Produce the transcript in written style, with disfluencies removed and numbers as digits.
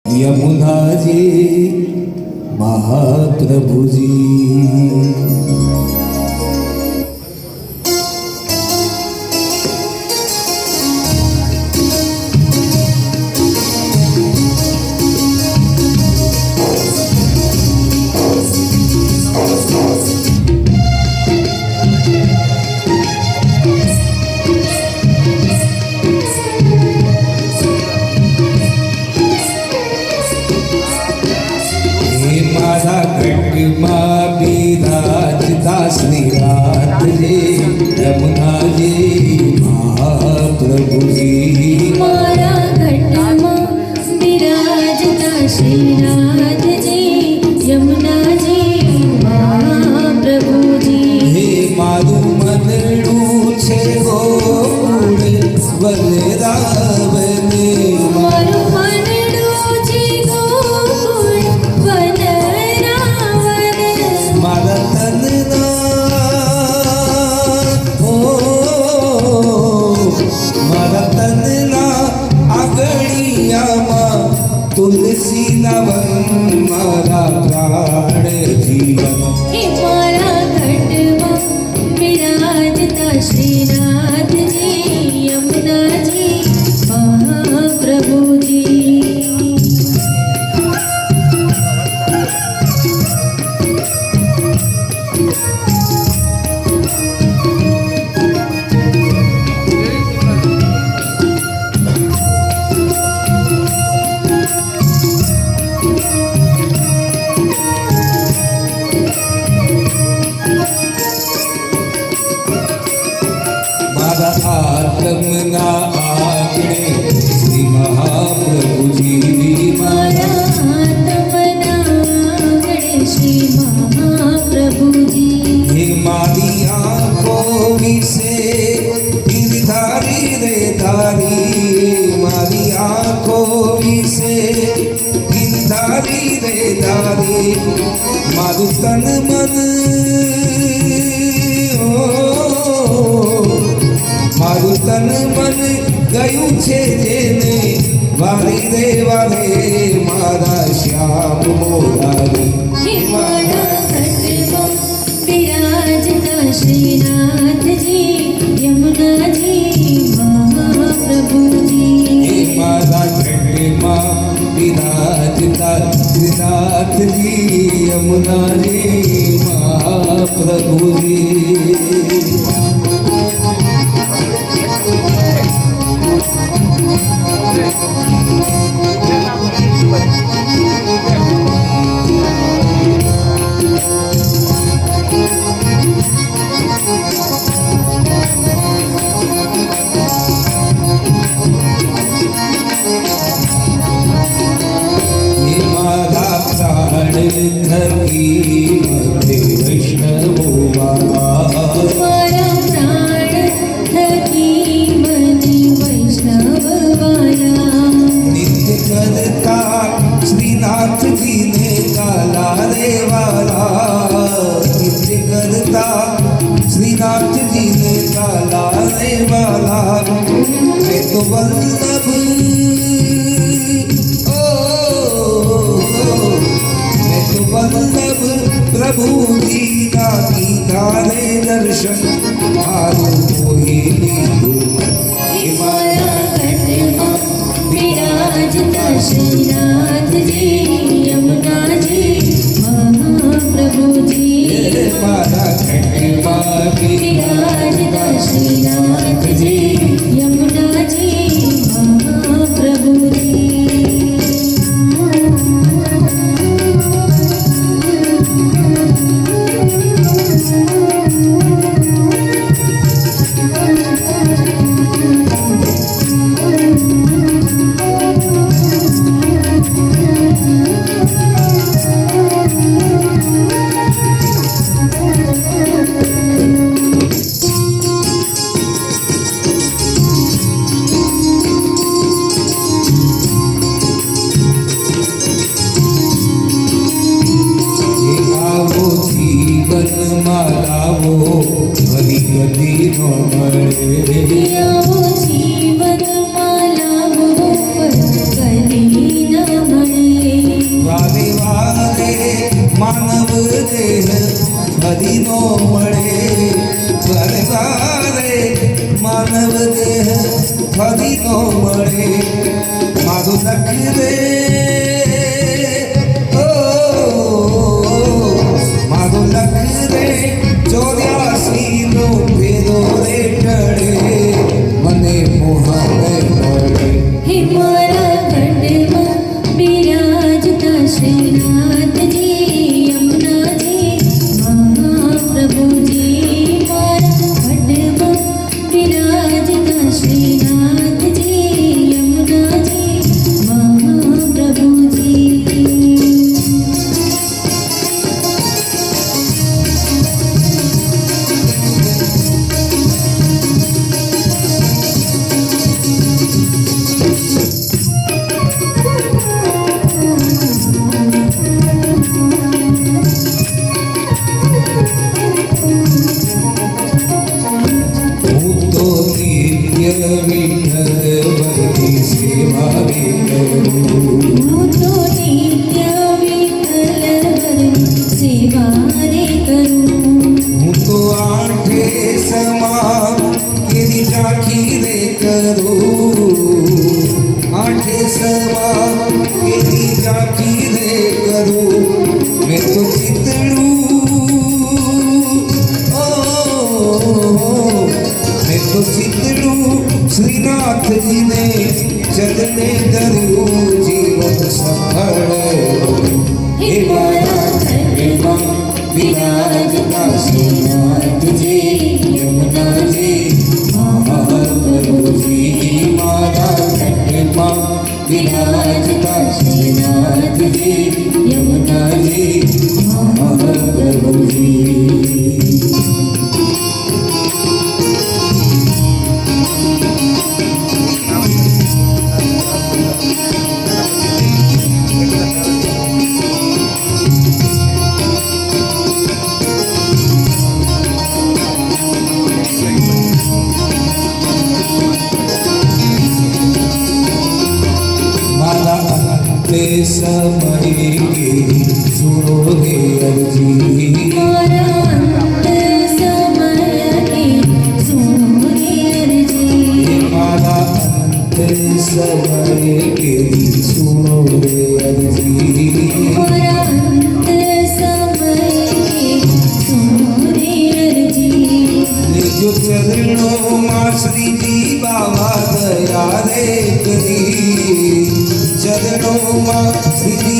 यमुना जी महाप्रभु जी दासनी रात रे यमुना जी महाप्रभु जी मारा घटमा विराजता श्रीनाथ जी यमुना जी महाप्रभु जी हे माधु मनडू छे गोकुळ वनरावने मारू मनडू छे गोकुळ वनरावने मारा तनना तुलसी नवन मारा प्राण जीवन हे मारा घटमा विराजता श्रीनाथ जी यमुना जी महाप्रभु जी आत्मना आज्ञे श्री महाप्रभु जी मारा आत्मना आज्ञे श्री महाप्रभु जी हे मारी आँखों विसे गिरधारी रे धारी मारी आँखों विसे गिरधारी रे धारी मारू तन मन मारू तन मन गયું છે જેને વારી રે વારે મારા શ્યામ મોરારી हे मारा घटमा विराजता श्रीनाथ जी यमुना जी महाप्रभु जी हे मारा घटमा विराजता श्रीनाथ जी यमुना जी महाप्रभु जी धरती मध्य वैष्णवो वाला मारा प्राण धरती मध्य वैष्णव वाला नित्य करता श्रीनाथ जी ने काला रे वाला नित्य करता श्रीनाथ जी ने काला रे वाला मैं तो वल्लभ वल्लभ प्रभु जी का दीदारे दर्शन मारो कोई नींदू हे मारा घटमा विराजता श्रीनाथ जी यमुना जी महाप्रभु जी मारा घटमा विराजता श्रीनाथ जी यमुना जी महाप्रभु રે ઓ મારો લખ રે 84 નો ભેદો રે ટળે મને મોહને મળે હે મારા ગઢમાં બિરાજતા શ્રીનાથજી યમુનાજી મહાપ્રભુજી મારા ગઢમાં બિરાજતા શ્રીનાથજી યમુનાજી મહાપ્રભુજી હું તો નિત્ય વિઠ્ઠલવતી સેવા રે કરું હું તો નિત્ય વિઠ્ઠલવરની સેવા રે કરું હું તો આઠે સમા કેરી રાખી રે કરું આઠે સમા કેરી રાખી રે કરું મેં તો ચિતડું મેં તો ચિતડું શ્રીનાથજીને ચરણે ધરું જીવન સફળ હે મારા ગઢમાં બિરાજતા શ્રીનાથજી યમુનાજી મહાપ્રભુજી મારા ઘટમાં બિરાજતા શ્રીનાથજી યમુનાજી મહાપ્રભુજી મારા અંતે સમયે સુનો રે અરજી મારા અંત સમયે સુનો રે અરજી મારા અંતે સમયે સુનો રે અરજી મારા અંત સમયે સુનો રે અરજી નિજ ચરણોમાં શ્રીજી બાવા દયા રે કરી ચરણોમાં શ્રીજી